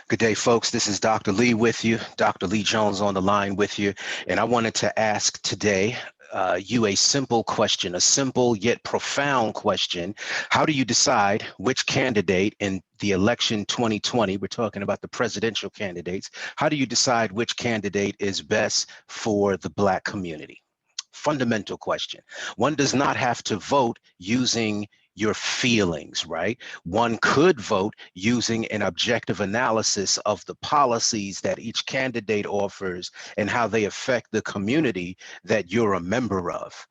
Good day, folks. This is Dr. Lee with you, Dr. Lee Jones on the line with you. And I wanted to ask today you a simple question, a simple yet profound question. How do you decide which candidate in the election 2020, we're talking about the presidential candidates, how do you decide which candidate is best for the Black community? Fundamental question. One does not have to vote using your feelings, right? One could vote using an objective analysis of the policies that each candidate offers and how they affect the community that you're a member of.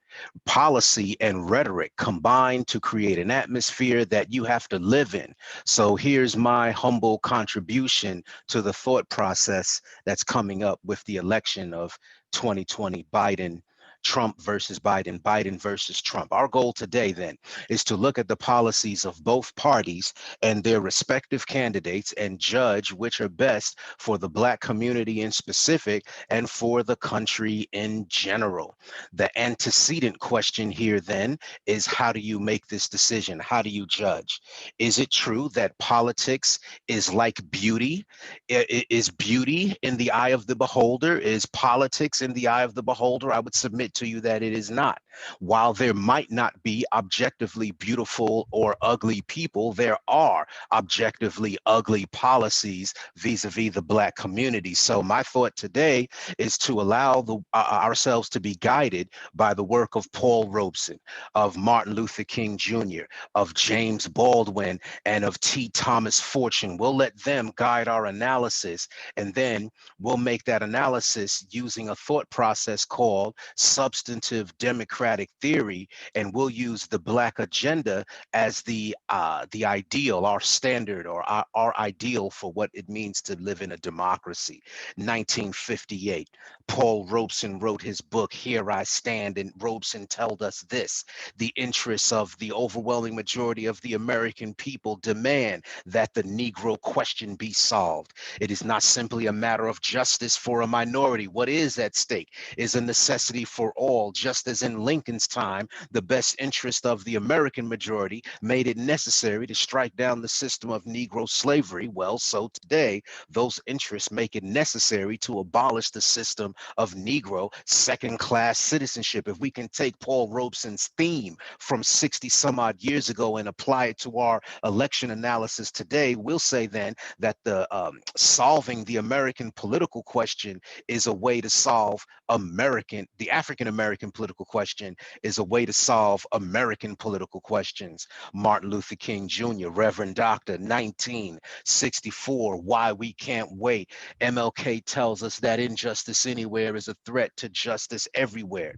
Policy and rhetoric combine to create an atmosphere that you have to live in. So here's my humble contribution to the thought process that's coming up with the election of 2020 Biden. Trump versus Biden, Biden versus Trump. Our goal today, then, is to look at the policies of both parties and their respective candidates and judge which are best for the Black community in specific and for the country in general. The antecedent question here, then, is how do you make this decision? How do you judge? Is it true that politics is like beauty? Is beauty in the eye of the beholder? Is politics in the eye of the beholder? I would submit to you that it is not. While there might not be objectively beautiful or ugly people, there are objectively ugly policies vis-a-vis the Black community. So my thought today is to allow ourselves to be guided by the work of Paul Robeson, of Martin Luther King Jr., of James Baldwin, and of T. Thomas Fortune. We'll let them guide our analysis, and then we'll make that analysis using a thought process called substantive democratic theory, and we'll use the Black agenda as the ideal, our standard, or our ideal for what it means to live in a democracy. 1958, Paul Robeson wrote his book, Here I Stand, and Robeson told us this: the interests of the overwhelming majority of the American people demand that the Negro question be solved. It is not simply a matter of justice for a minority. What is at stake is a necessity for all, just as in Lincoln's time, the best interest of the American majority made it necessary to strike down the system of Negro slavery. Well, so today, those interests make it necessary to abolish the system of Negro second-class citizenship. If we can take Paul Robeson's theme from 60 some odd years ago and apply it to our election analysis today, we'll say then that the solving the American political question is a way to solve the African-American political question is a way to solve American political questions. Martin Luther King Jr., Reverend Doctor, 1964, Why We Can't Wait. MLK tells us that injustice anywhere is a threat to justice everywhere.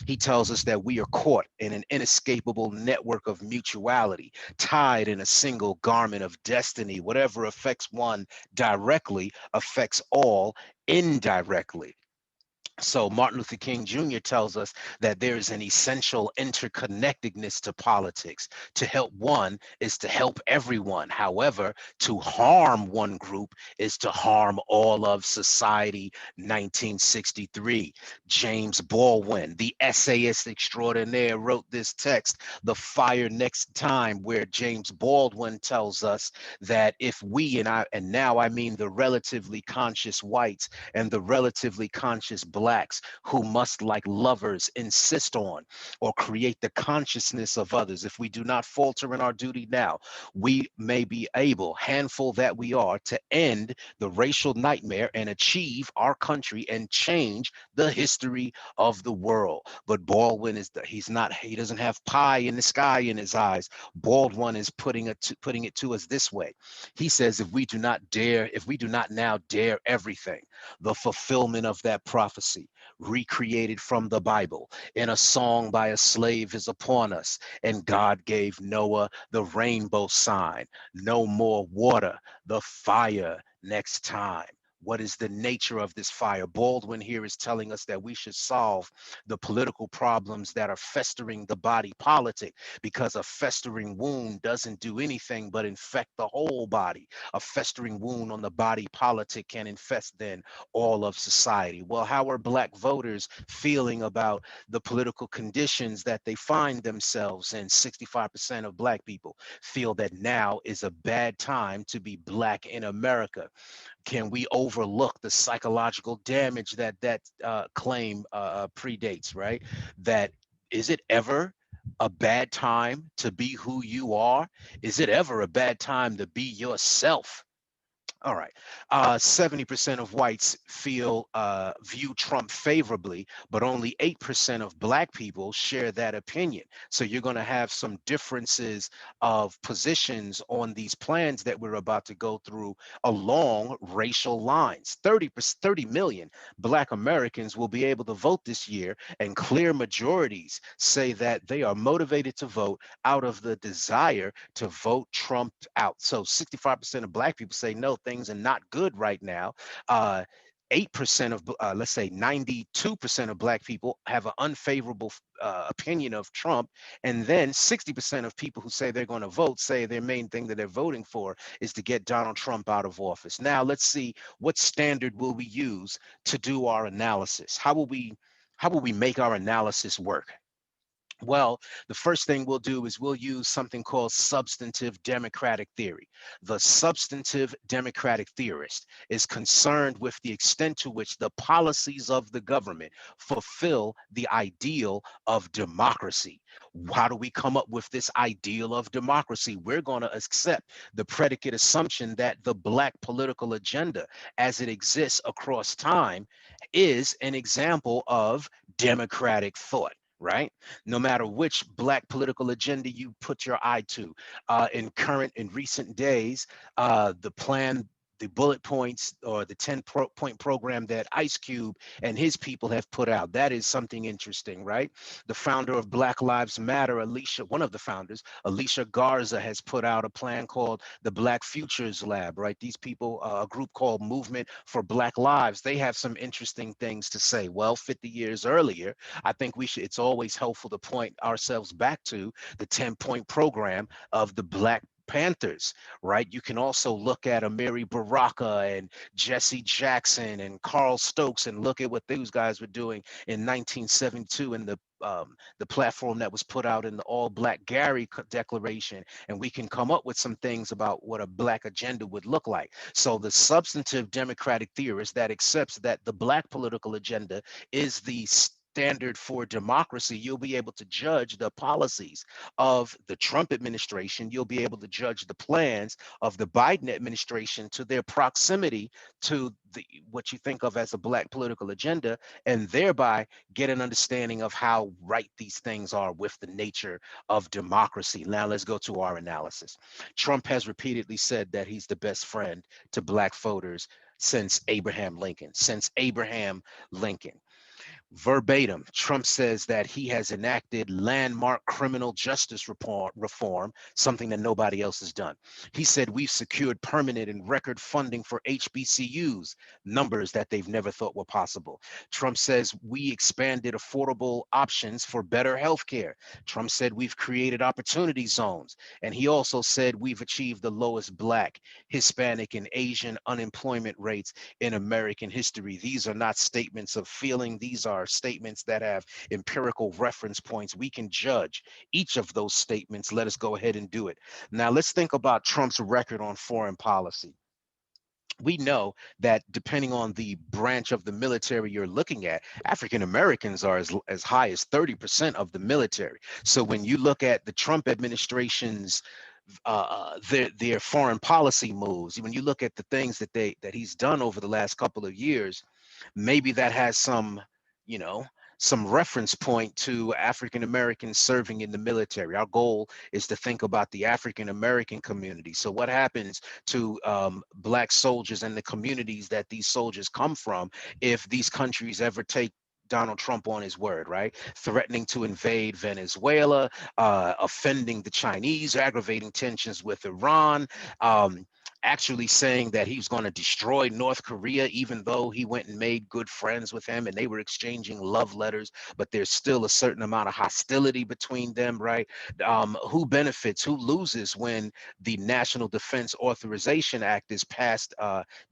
He tells us that we are caught in an inescapable network of mutuality, tied in a single garment of destiny. Whatever affects one directly affects all indirectly. So Martin Luther King Jr. tells us that there is an essential interconnectedness to politics. To help one is to help everyone. However, to harm one group is to harm all of society. 1963, James Baldwin, the essayist extraordinaire, wrote this text, The Fire Next Time, where James Baldwin tells us that if we, and now I mean the relatively conscious whites and the relatively conscious Blacks who must, like lovers, insist on or create the consciousness of others. If we do not falter in our duty now, we may be able, handful that we are, to end the racial nightmare and achieve our country and change the history of the world. But Baldwin he doesn't have pie in the sky in his eyes. Baldwin is putting it to us this way. He says, if we do not now dare everything, the fulfillment of that prophecy, recreated from the Bible in a song by a slave, is upon us. And God gave Noah the rainbow sign. No more water, the fire next time. What is the nature of this fire? Baldwin here is telling us that we should solve the political problems that are festering the body politic, because a festering wound doesn't do anything but infect the whole body. A festering wound on the body politic can infest then all of society. Well, how are Black voters feeling about the political conditions that they find themselves in? 65% of Black people feel that now is a bad time to be Black in America. Can we overlook the psychological damage that claim predates, right? That is it ever a bad time to be who you are? Is it ever a bad time to be yourself? All right. 70% of whites view Trump favorably, but only 8% of Black people share that opinion. So you're going to have some differences of positions on these plans that we're about to go through along racial lines. 30 million Black Americans will be able to vote this year, and clear majorities say that they are motivated to vote out of the desire to vote Trump out. So 65% of Black people say no, things are not good right now. 8% of, let's say 92% of Black people have an unfavorable opinion of Trump. And then 60% of people who say they're going to vote say their main thing that they're voting for is to get Donald Trump out of office. Now, let's see, what standard will we use to do our analysis? How will we make our analysis work? Well, the first thing we'll do is we'll use something called substantive democratic theory. The substantive democratic theorist is concerned with the extent to which the policies of the government fulfill the ideal of democracy. How do we come up with this ideal of democracy? We're going to accept the predicate assumption that the Black political agenda, as it exists across time, is an example of democratic thought, right? No matter which Black political agenda you put your eye to. In recent days, the bullet points or the 10-point program that Ice Cube and his people have put out. That is something interesting, right? The founder of Black Lives Matter, one of the founders, Alicia Garza, has put out a plan called the Black Futures Lab, right? These people, a group called Movement for Black Lives, they have some interesting things to say. Well, 50 years earlier, I think it's always helpful to point ourselves back to the 10-point program of the Black Panthers, right? You can also look at Amiri Baraka and Jesse Jackson and Carl Stokes and look at what those guys were doing in 1972 in the platform that was put out in the All Black Gary Declaration, and we can come up with some things about what a Black agenda would look like. So the substantive democratic theorist that accepts that the Black political agenda is the standard for democracy, you'll be able to judge the policies of the Trump administration. You'll be able to judge the plans of the Biden administration to their proximity to what you think of as a Black political agenda, and thereby get an understanding of how right these things are with the nature of democracy. Now let's go to our analysis. Trump has repeatedly said that he's the best friend to Black voters since Abraham Lincoln. Verbatim, Trump says that he has enacted landmark criminal justice reform, something that nobody else has done. He said we've secured permanent and record funding for HBCUs, numbers that they've never thought were possible. Trump says we expanded affordable options for better health care. Trump said we've created opportunity zones. And he also said we've achieved the lowest Black, Hispanic, and Asian unemployment rates in American history. These are not statements of feeling. These are statements that have empirical reference points. We can judge each of those statements. Let us go ahead and do it. Now, let's think about Trump's record on foreign policy. We know that depending on the branch of the military you're looking at, African Americans are as high as 30% of the military. So when you look at the Trump administration's their foreign policy moves, when you look at the things that he's done over the last couple of years, maybe that has you know, some reference point to African Americans serving in the military. Our goal is to think about the African American community. So what happens to Black soldiers and the communities that these soldiers come from if these countries ever take Donald Trump on his word, right? Threatening to invade Venezuela, offending the Chinese, aggravating tensions with Iran, actually saying that he was going to destroy North Korea, even though he went and made good friends with him and they were exchanging love letters, but there's still a certain amount of hostility between them, right? Who benefits, who loses when the National Defense Authorization Act is passed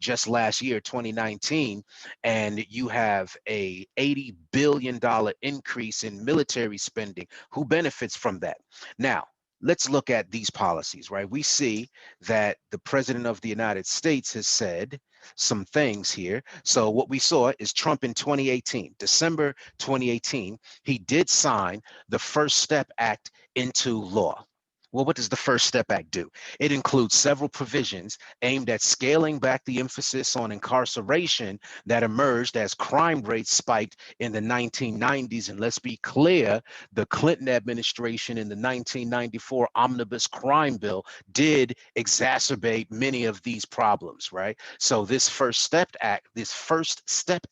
just last year, 2019, and you have a $80 billion increase in military spending? Who benefits from that? Now, let's look at these policies, right? We see that the president of the United States has said some things here. So what we saw is Trump in 2018, December 2018, he did sign the First Step Act into law. Well, what does the First Step Act do? It includes several provisions aimed at scaling back the emphasis on incarceration that emerged as crime rates spiked in the 1990s. And let's be clear, the Clinton administration in the 1994 Omnibus Crime Bill did exacerbate many of these problems, right? So this First Step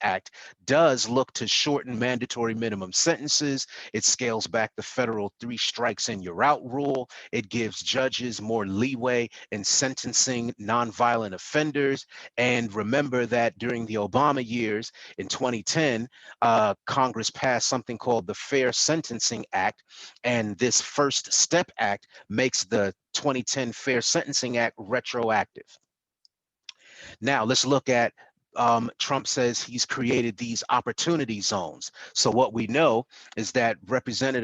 Act does look to shorten mandatory minimum sentences. It scales back the federal three strikes and you're out rule. It gives judges more leeway in sentencing nonviolent offenders. And remember that during the Obama years in 2010, Congress passed something called the Fair Sentencing Act. And this First Step Act makes the 2010 Fair Sentencing Act retroactive. Now let's look at Trump says he's created these opportunity zones. So what we know is that Republican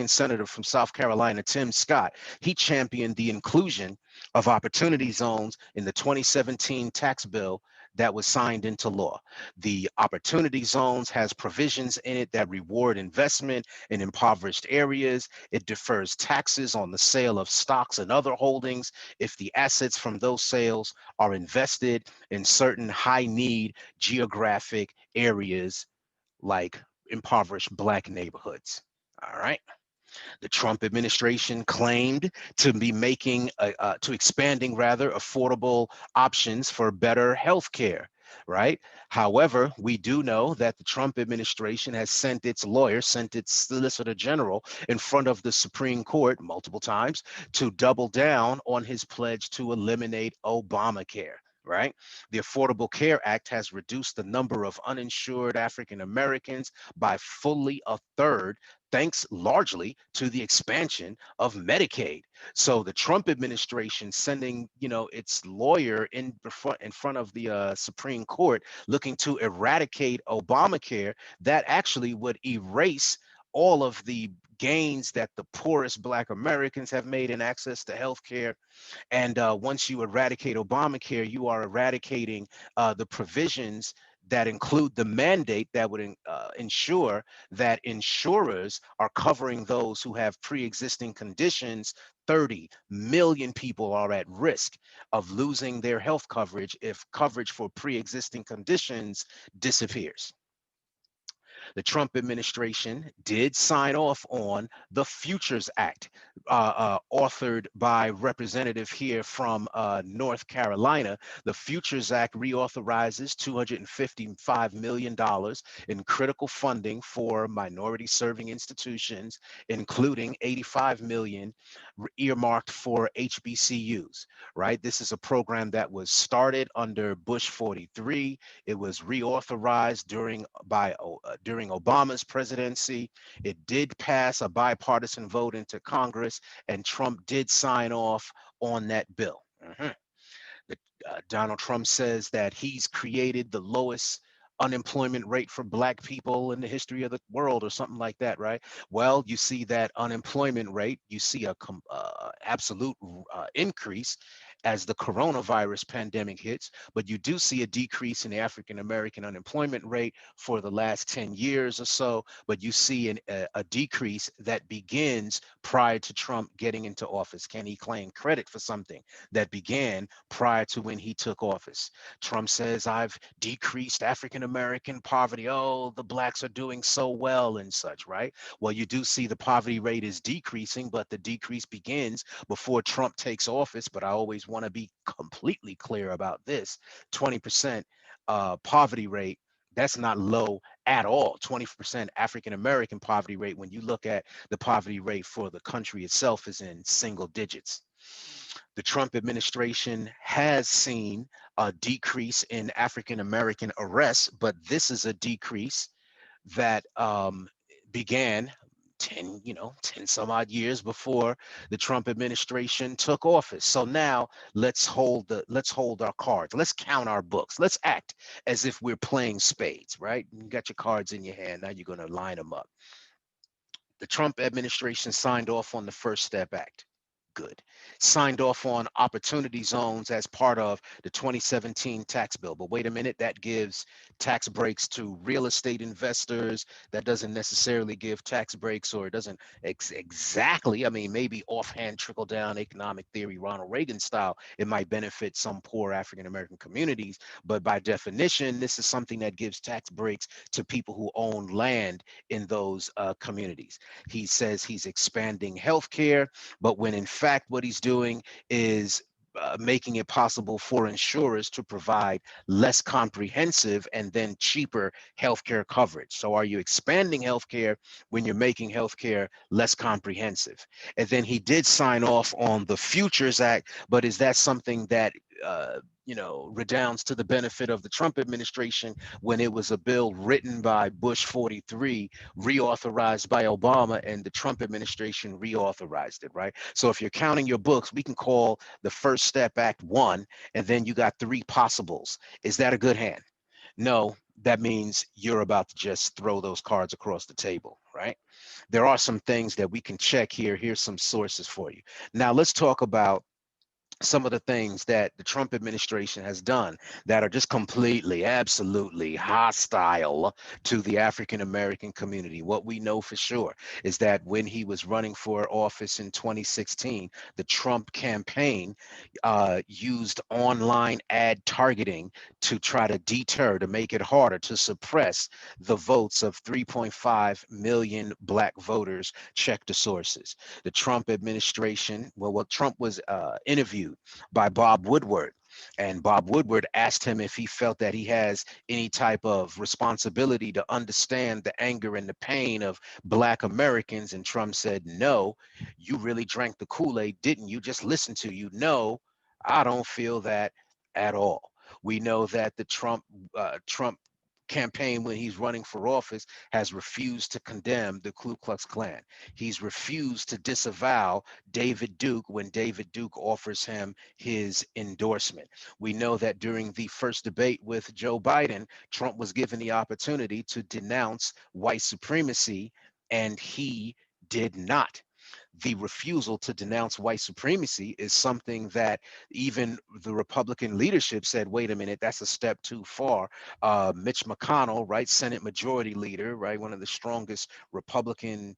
Senator from South Carolina, Tim Scott, he championed the inclusion of opportunity zones in the 2017 tax bill that was signed into law. The opportunity zones has provisions in it that reward investment in impoverished areas. It defers taxes on the sale of stocks and other holdings if the assets from those sales are invested in certain high need geographic areas like impoverished Black neighborhoods. All right. The Trump administration claimed to be to expanding rather affordable options for better health care, right? However, we do know that the Trump administration has sent its Solicitor General in front of the Supreme Court multiple times to double down on his pledge to eliminate Obamacare. Right? The Affordable Care Act has reduced the number of uninsured African Americans by fully a third, thanks largely to the expansion of Medicaid. So the Trump administration sending, its lawyer in front of the Supreme Court looking to eradicate Obamacare, that actually would erase all of the gains that the poorest Black Americans have made in access to health care. And once you eradicate Obamacare, you are eradicating the provisions that include the mandate that would ensure that insurers are covering those who have pre-existing conditions. 30 million people are at risk of losing their health coverage if coverage for pre-existing conditions disappears. The Trump administration did sign off on the Futures Act, authored by representative here from North Carolina. The Futures Act reauthorizes $255 million in critical funding for minority serving institutions, including 85 million earmarked for HBCUs, right? This is a program that was started under Bush 43. It was reauthorized during Obama's presidency. It did pass a bipartisan vote into Congress, and Trump did sign off on that bill. Donald Trump says that he's created the lowest unemployment rate for Black people in the history of the world, or something like that, right? Well, you see that unemployment rate, you see a absolute increase as the coronavirus pandemic hits, but you do see a decrease in the African American unemployment rate for the last 10 years or so, but you see a decrease that begins prior to Trump getting into office. Can he claim credit for something that began prior to when he took office? Trump says, I've decreased African American poverty. Oh, the Blacks are doing so well and such, right? Well, you do see the poverty rate is decreasing, but the decrease begins before Trump takes office. But I always want to be completely clear about this. 20% poverty rate, that's not low at all. 20% African American poverty rate, when you look at the poverty rate for the country itself, is in single digits. The Trump administration has seen a decrease in African American arrests, but this is a decrease that began 10 some odd years before the Trump administration took office. So now let's hold our cards. Let's count our books. Let's act as if we're playing spades, right? You got your cards in your hand. Now you're going to line them up. The Trump administration signed off on the First Step Act. Good. Signed off on opportunity zones as part of the 2017 tax bill. But wait a minute, that gives tax breaks to real estate investors. That doesn't necessarily give tax breaks, or it doesn't exactly, I mean, maybe offhand trickle down economic theory, Ronald Reagan style, it might benefit some poor African American communities. But by definition, this is something that gives tax breaks to people who own land in those communities. He says he's expanding healthcare, but when in fact what he's doing is making it possible for insurers to provide less comprehensive and then cheaper healthcare coverage. So are you expanding healthcare when you're making healthcare less comprehensive? And then he did sign off on the Futures Act, but is that something that redounds to the benefit of the Trump administration when it was a bill written by Bush 43, reauthorized by Obama, and the Trump administration reauthorized it, right? So if you're counting your books, we can call the First Step Act one, and then you got three possibles. Is that a good hand? No, that means you're about to just throw those cards across the table, right? There are some things that we can check here. Here's some sources for you. Now let's talk about some of the things that the Trump administration has done that are just completely, absolutely hostile to the African American community. What we know for sure is that when he was running for office in 2016, the Trump campaign used online ad targeting to try to deter, to make it harder to suppress the votes of 3.5 million Black voters. Check the sources. The Trump administration, well, Trump was interviewed by Bob Woodward. And Bob Woodward asked him if he felt that he has any type of responsibility to understand the anger and the pain of Black Americans. And Trump said, no, you really drank the Kool-Aid, didn't you? Just listen to you. No, I don't feel that at all. We know that the Trump campaign, when he's running for office, has refused to condemn the Ku Klux Klan. He's refused to disavow David Duke when David Duke offers him his endorsement. We know that during the first debate with Joe Biden, Trump was given the opportunity to denounce white supremacy, and he did not. The refusal to denounce white supremacy is something that even the Republican leadership said, wait a minute, that's a step too far. Mitch McConnell, right, Senate Majority Leader, right, one of the strongest Republican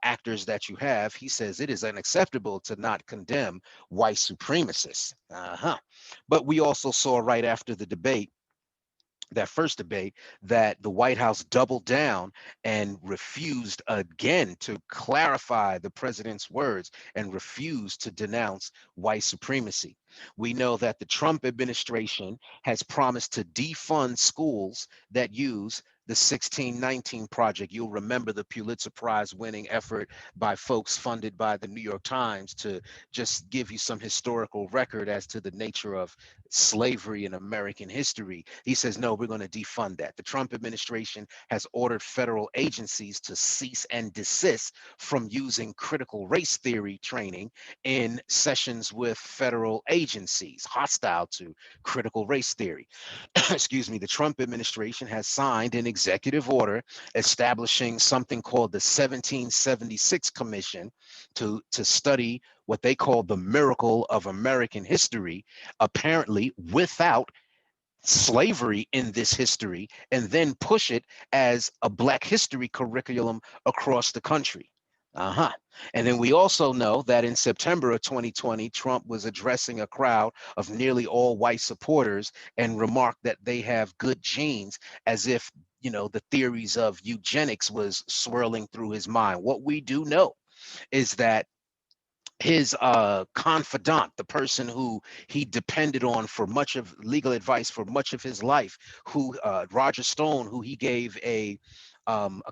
actors that you have, he says it is unacceptable to not condemn white supremacists. But we also saw right after the debate, that first debate, that the White House doubled down and refused again to clarify the president's words and refused to denounce white supremacy. We know that the Trump administration has promised to defund schools that use the 1619 Project. You'll remember the Pulitzer Prize winning effort by folks funded by the New York Times to just give you some historical record as to the nature of slavery in American history. He says, no, we're going to defund that. The Trump administration has ordered federal agencies to cease and desist from using critical race theory training in sessions with federal agencies hostile to critical race theory. Excuse me, the Trump administration has signed an executive order establishing something called the 1776 Commission to study what they call the miracle of American history, apparently without slavery in this history, and then push it as a Black history curriculum across the country. And then we also know that in September of 2020, Trump was addressing a crowd of nearly all white supporters and remarked that they have good genes, as if, the theories of eugenics was swirling through his mind. What we do know is that his confidant, the person who he depended on for much of legal advice for much of his life, who Roger Stone, who he gave a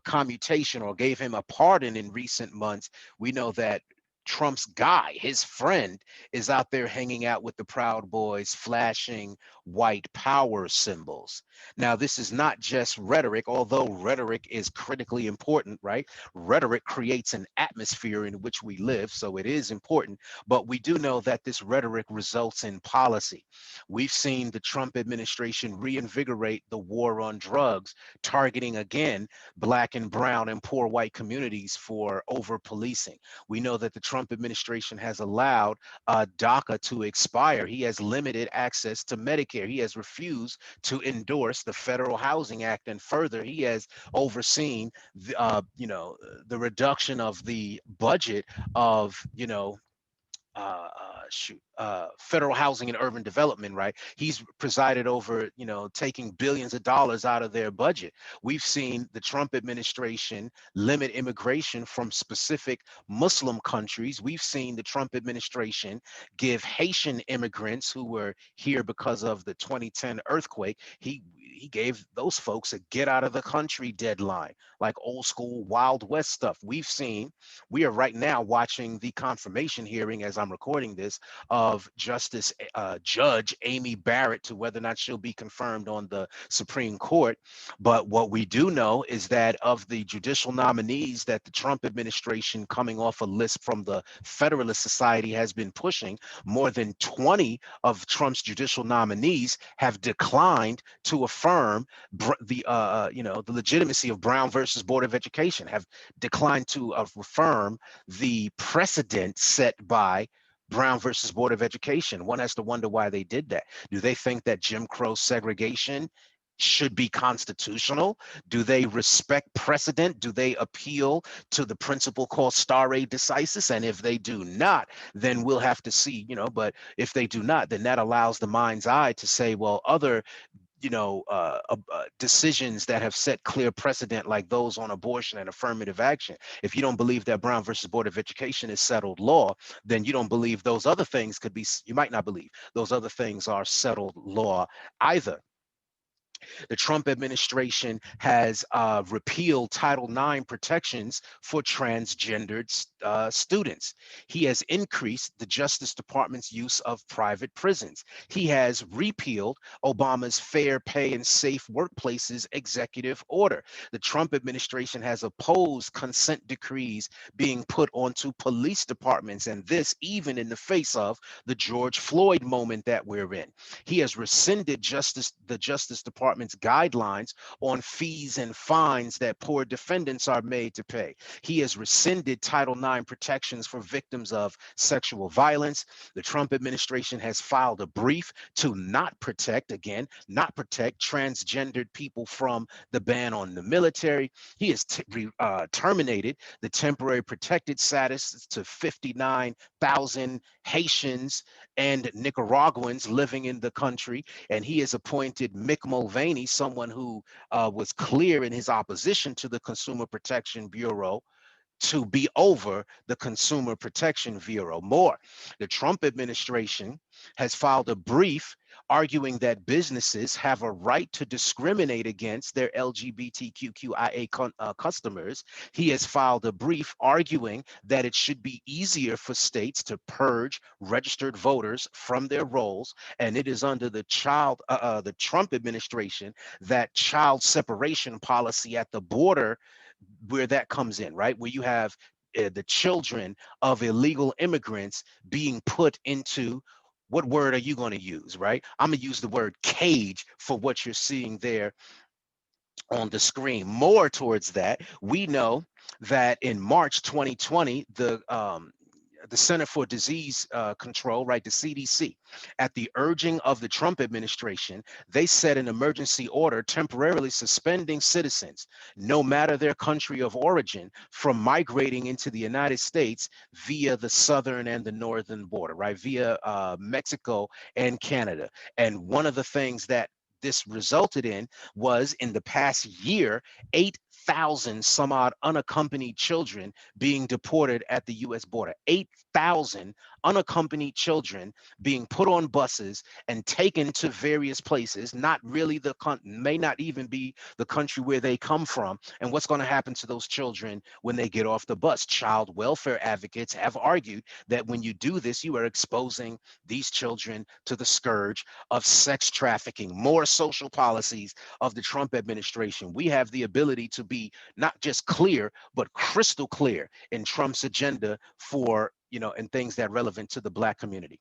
commutation or gave him a pardon in recent months. We know that Trump's guy, his friend, is out there hanging out with the Proud Boys, flashing white power symbols. Now, this is not just rhetoric, although rhetoric is critically important, right? Rhetoric creates an atmosphere in which we live, so it is important. But we do know that this rhetoric results in policy. We've seen the Trump administration reinvigorate the war on drugs, targeting again Black and brown and poor white communities for over policing. We know that the Trump administration has allowed DACA to expire. He has limited access to Medicare. He has refused to endorse the Federal Housing Act, and further, he has overseen the reduction of the budget of federal housing and urban development, right? He's presided over, taking billions of dollars out of their budget. We've seen the Trump administration limit immigration from specific Muslim countries. We've seen the Trump administration give Haitian immigrants who were here because of the 2010 earthquake, he gave those folks a get out of the country deadline, like old school Wild West stuff. We are right now watching the confirmation hearing as I'm recording this of Judge Amy Barrett to whether or not she'll be confirmed on the Supreme Court. But what we do know is that of the judicial nominees that the Trump administration, coming off a list from the Federalist Society, has been pushing, more than 20 of Trump's judicial nominees have declined to affirm the legitimacy of Brown versus Board of Education, have declined to affirm the precedent set by Brown versus Board of Education. One has to wonder why they did that. Do they think that Jim Crow segregation should be constitutional? Do they respect precedent? Do they appeal to the principle called stare decisis? And if they do not, then we'll have to see, but if they do not, then that allows the mind's eye to say, well, other decisions that have set clear precedent, like those on abortion and affirmative action. If you don't believe that Brown versus Board of Education is settled law, then you don't believe those other things you might not believe those other things are settled law either. The Trump administration has repealed Title IX protections for transgendered students. He has increased the Justice Department's use of private prisons. He has repealed Obama's Fair Pay and Safe Workplaces executive order. The Trump administration has opposed consent decrees being put onto police departments, and this even in the face of the George Floyd moment that we're in. He has rescinded the Justice Department's guidelines on fees and fines that poor defendants are made to pay. He has rescinded Title IX protections for victims of sexual violence. The Trump administration has filed a brief to not protect transgendered people from the ban on the military. He has terminated the temporary protected status to 59,000 Haitians and Nicaraguans living in the country, and he has appointed Mick Mulvaney, someone who was clear in his opposition to the Consumer Protection Bureau, to be over the Consumer Protection Bureau. More, the Trump administration has filed a brief arguing that businesses have a right to discriminate against their LGBTQIA customers. He has filed a brief arguing that it should be easier for states to purge registered voters from their rolls, and it is under the Trump administration that child separation policy at the border where that comes in, right? Where you have the children of illegal immigrants being put into, what word are you going to use, right? I'm going to use the word cage for what you're seeing there on the screen. More towards that, we know that in March 2020, the Center for Disease Control, right, the CDC, at the urging of the Trump administration, they set an emergency order temporarily suspending citizens, no matter their country of origin, from migrating into the United States via the southern and the northern border, right, via Mexico and Canada. And one of the things that this resulted in was, in the past year, 8,000 some odd unaccompanied children being deported at the U.S. border. 8,000 unaccompanied children being put on buses and taken to various places, not really may not even be the country where they come from. And what's going to happen to those children when they get off the bus? Child welfare advocates have argued that when you do this, you are exposing these children to the scourge of sex trafficking. More social policies of the Trump administration. We have the ability to be not just clear, but crystal clear in Trump's agenda for, and things that are relevant to the Black community.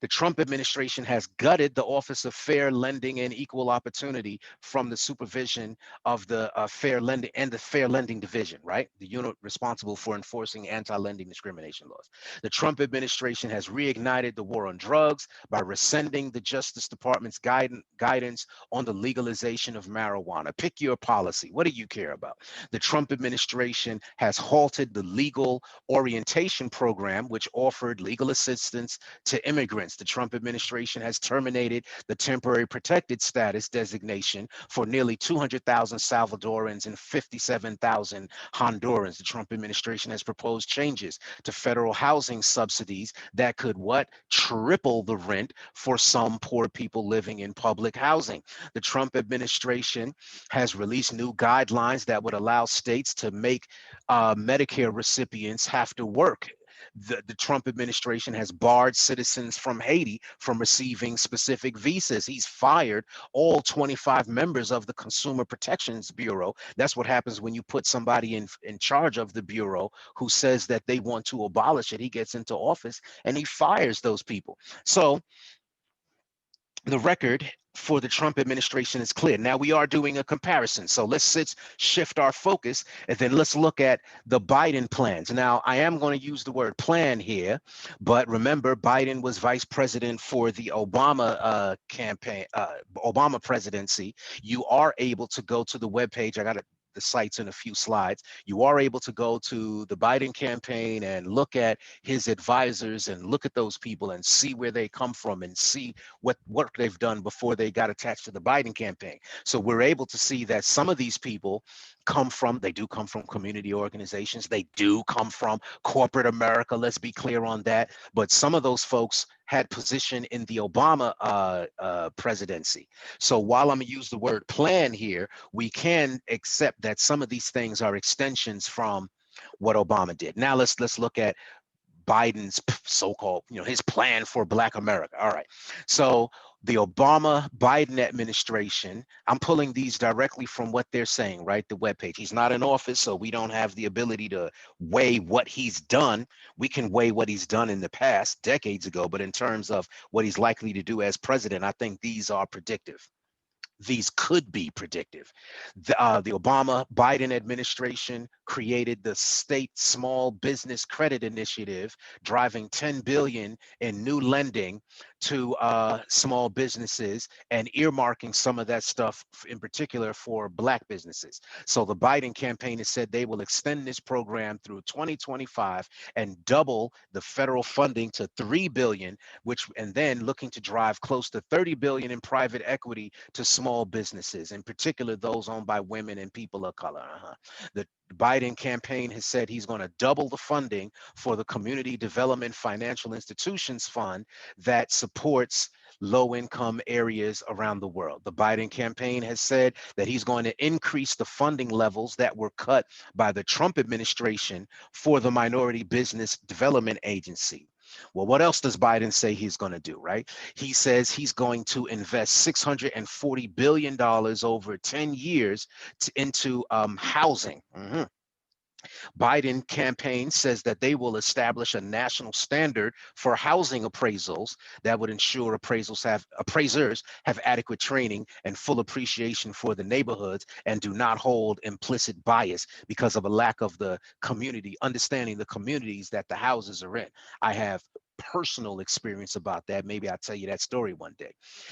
The Trump administration has gutted the Office of Fair Lending and Equal Opportunity from the supervision of the Fair Lending and the Fair Lending Division, right? The unit responsible for enforcing anti-lending discrimination laws. The Trump administration has reignited the war on drugs by rescinding the Justice Department's guidance on the legalization of marijuana. Pick your policy. What do you care about? The Trump administration has halted the legal orientation program, which offered legal assistance to immigrants. The Trump administration has terminated the temporary protected status designation for nearly 200,000 Salvadorans and 57,000 Hondurans. The Trump administration has proposed changes to federal housing subsidies that could what? Triple the rent for some poor people living in public housing. The Trump administration has released new guidelines that would allow states to make Medicare recipients have to work. The Trump administration has barred citizens from Haiti from receiving specific visas. He's fired all 25 members of the Consumer Protections Bureau. That's what happens when you put somebody in charge of the Bureau who says that they want to abolish it. He gets into office and he fires those people. So the record for the Trump administration is clear. Now we are doing a comparison. So let's shift our focus and then let's look at the Biden plans. Now I am going to use the word plan here, but remember Biden was vice president for the Obama campaign, Obama presidency. You are able to go to the webpage. I got the sites in a few slides. You are able to go to the Biden campaign and look at his advisors and look at those people and see where they come from and see what work they've done before they got attached to the Biden campaign. So we're able to see that some of these people they do come from community organizations. They do come from corporate America. Let's be clear on that. But some of those folks had position in the Obama presidency. So while I'm gonna use the word plan here, we can accept that some of these things are extensions from what Obama did. Now let's look at Biden's so-called, his plan for Black America. All right. So the Obama-Biden administration, I'm pulling these directly from what they're saying, right? The webpage. He's not in office, so we don't have the ability to weigh what he's done. We can weigh what he's done in the past, decades ago, but in terms of what he's likely to do as president, I think these are predictive. These could be predictive. The Obama-Biden administration created the state small business credit initiative, driving $10 billion in new lending to small businesses and earmarking some of that stuff in particular for Black businesses. So the Biden campaign has said they will extend this program through 2025 and double the federal funding to $3 billion, and then looking to drive close to $30 billion in private equity to small businesses, in particular those owned by women and people of color. The Biden campaign has said he's going to double the funding for the Community Development Financial Institutions Fund that supports low-income areas around the world. The Biden campaign has said that he's going to increase the funding levels that were cut by the Trump administration for the Minority Business Development Agency. Well, what else does Biden say he's going to do, right? He says he's going to invest $640 billion over 10 years into housing. Biden campaign says that they will establish a national standard for housing appraisals that would ensure appraisers have adequate training and full appreciation for the neighborhoods and do not hold implicit bias because of a lack of the community, understanding the communities that the houses are in. I have personal experience about that. Maybe I'll tell you that story one day.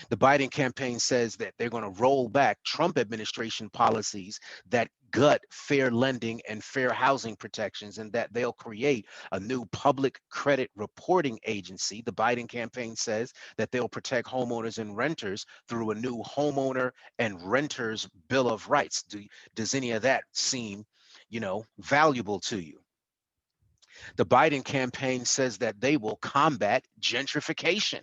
The Biden campaign says that they're going to roll back Trump administration policies that gut fair lending and fair housing protections, and that they'll create a new public credit reporting agency. The Biden campaign says that they'll protect homeowners and renters through a new homeowner and renters bill of rights. Does any of that seem, valuable to you? The Biden campaign says that they will combat gentrification.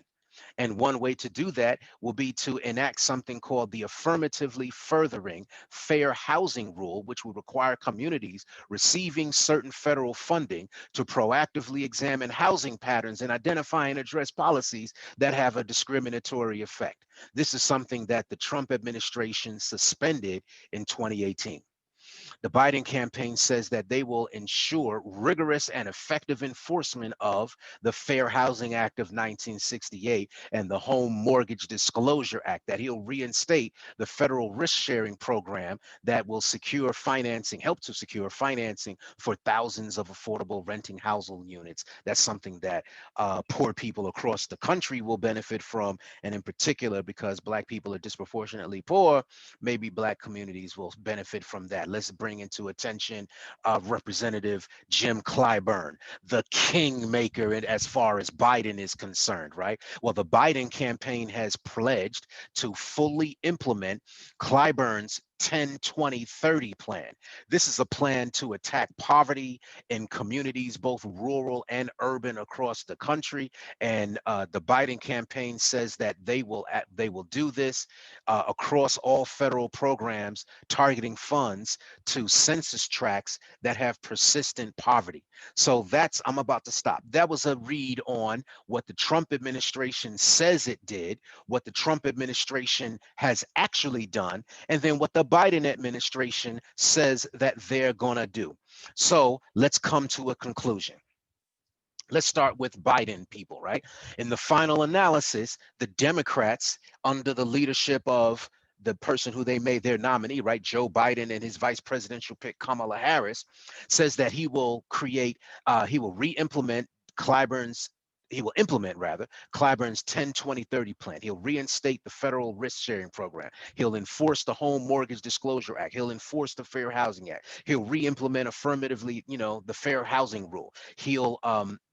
And one way to do that will be to enact something called the Affirmatively Furthering Fair Housing Rule, which will require communities receiving certain federal funding to proactively examine housing patterns and identify and address policies that have a discriminatory effect. This is something that the Trump administration suspended in 2018. The Biden campaign says that they will ensure rigorous and effective enforcement of the Fair Housing Act of 1968 and the Home Mortgage Disclosure Act, that he'll reinstate the federal risk sharing program that will secure financing, help to secure financing for thousands of affordable renting household units. That's something that poor people across the country will benefit from. And in particular, because Black people are disproportionately poor, maybe Black communities will benefit from that. Let's bring into attention Representative Jim Clyburn, the kingmaker as far as Biden is concerned, right? Well, the Biden campaign has pledged to fully implement Clyburn's 10-20-30 plan. This is a plan to attack poverty in communities, both rural and urban, across the country. And the Biden campaign says that they will do this across all federal programs targeting funds to census tracts that have persistent poverty. So I'm about to stop. That was a read on what the Trump administration says it did, what the Trump administration has actually done, and then what the Biden administration says that they're going to do. So let's come to a conclusion. Let's start with Biden, people, right? In the final analysis, the Democrats, under the leadership of the person who they made their nominee, right, Joe Biden, and his vice presidential pick, Kamala Harris, says that he will re-implement Clyburn's he will implement rather Clyburn's 10-20-30 plan. He'll reinstate the federal risk sharing program. He'll enforce the Home Mortgage Disclosure Act. He'll enforce the Fair Housing Act. He'll re-implement affirmatively, the Fair Housing Rule. He'll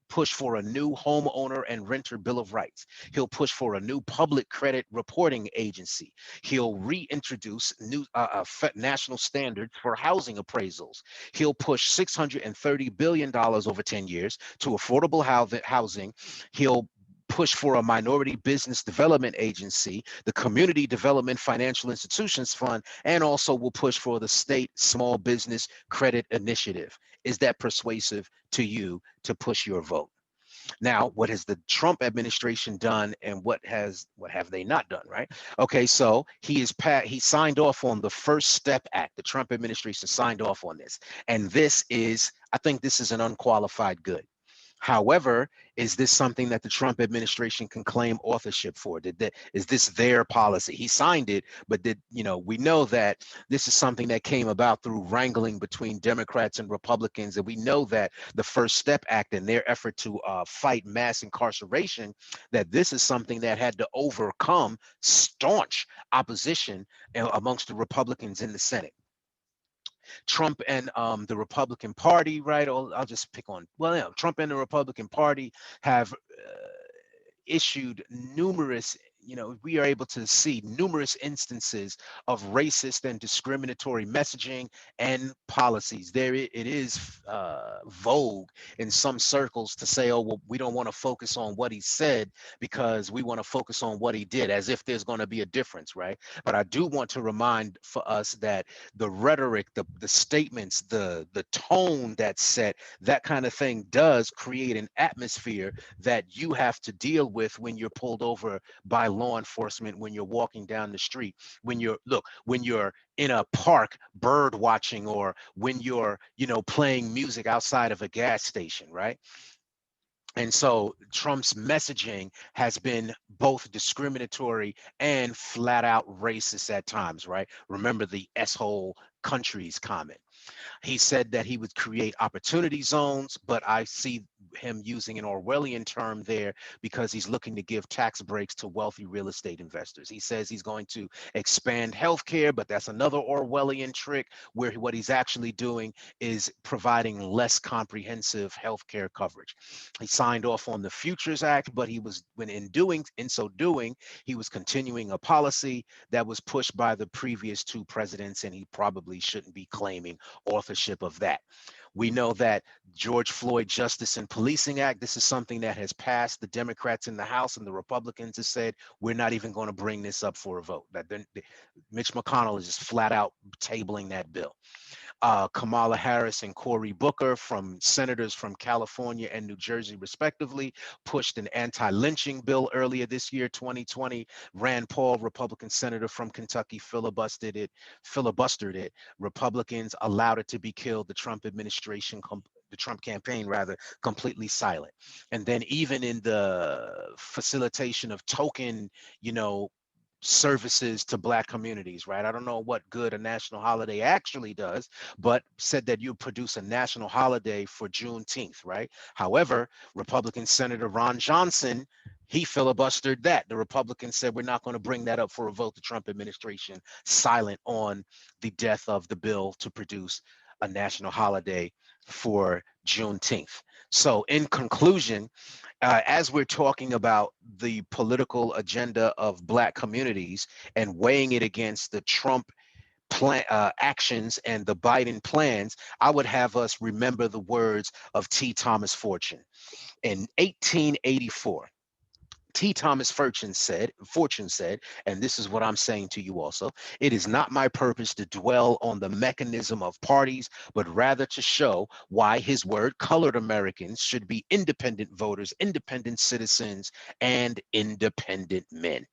push for a new homeowner and renter bill of rights. He'll push for a new public credit reporting agency. He'll reintroduce new national standards for housing appraisals. He'll push $630 billion over 10 years to affordable housing. He'll push for a minority business development agency, the Community Development Financial Institutions Fund, and also will push for the state small business credit initiative. Is that persuasive to you to push your vote? Now, what has the Trump administration done, and what have they not done, right? Okay, so he signed off on the First Step Act. The Trump administration signed off on this. And I think this is an unqualified good. However, is this something that the Trump administration can claim authorship for? Is this their policy? He signed it, but we know that this is something that came about through wrangling between Democrats and Republicans, and we know that the First Step Act and their effort to fight mass incarceration, that this is something that had to overcome staunch opposition amongst the Republicans in the Senate. Trump and the Republican Party, right? I'll just pick on, Trump and the Republican Party have issued numerous, we are able to see numerous instances of racist and discriminatory messaging and policies. It is vogue in some circles to say, oh, well, we don't want to focus on what he said because we want to focus on what he did, as if there's going to be a difference, right? But I do want to remind for us that the rhetoric, the statements, the tone that's set, that kind of thing does create an atmosphere that you have to deal with when you're pulled over by law enforcement, when you're walking down the street, when you're in a park bird watching, or when you're playing music outside of a gas station, right? And so Trump's messaging has been both discriminatory and flat out racist at times, right? Remember the S-hole countries comment. He said that he would create opportunity zones, but I see him using an Orwellian term there because he's looking to give tax breaks to wealthy real estate investors. He says he's going to expand healthcare, but that's another Orwellian trick where what he's actually doing is providing less comprehensive healthcare coverage. He signed off on the Futures Act, but in so doing, he was continuing a policy that was pushed by the previous two presidents, and he probably shouldn't be claiming authorship of that. We know that George Floyd Justice and Policing Act, this is something that has passed the Democrats in the House, and the Republicans have said, we're not even going to bring this up for a vote. That Mitch McConnell is just flat out tabling that bill. Kamala Harris and Cory Booker, from senators from California and New Jersey, respectively, pushed an anti-lynching bill earlier this year, 2020. Rand Paul, Republican senator from Kentucky, filibustered it. Republicans allowed it to be killed. The Trump administration, the Trump campaign rather, completely silent. And then even in the facilitation of token, services to Black communities, right? I don't know what good a national holiday actually does, but said that you produce a national holiday for Juneteenth, right? However, Republican Senator Ron Johnson, he filibustered that. The Republicans said, we're not going to bring that up for a vote. The Trump administration silent on the death of the bill to produce a national holiday for Juneteenth. So in conclusion, as we're talking about the political agenda of Black communities and weighing it against the Trump actions and the Biden plans, I would have us remember the words of T. Thomas Fortune. In 1884, T. Thomas Fortune said, and this is what I'm saying to you also, it is not my purpose to dwell on the mechanism of parties, but rather to show why his word, colored Americans, should be independent voters, independent citizens, and independent men.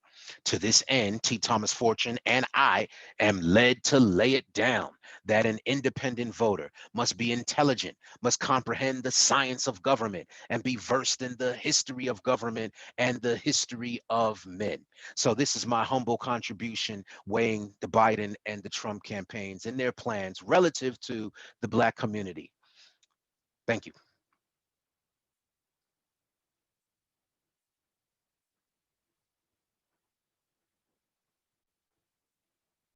To this end, T. Thomas Fortune and I am led to lay it down that an independent voter must be intelligent, must comprehend the science of government, and be versed in the history of government and the history of men. So this is my humble contribution weighing the Biden and the Trump campaigns and their plans relative to the Black community. Thank you.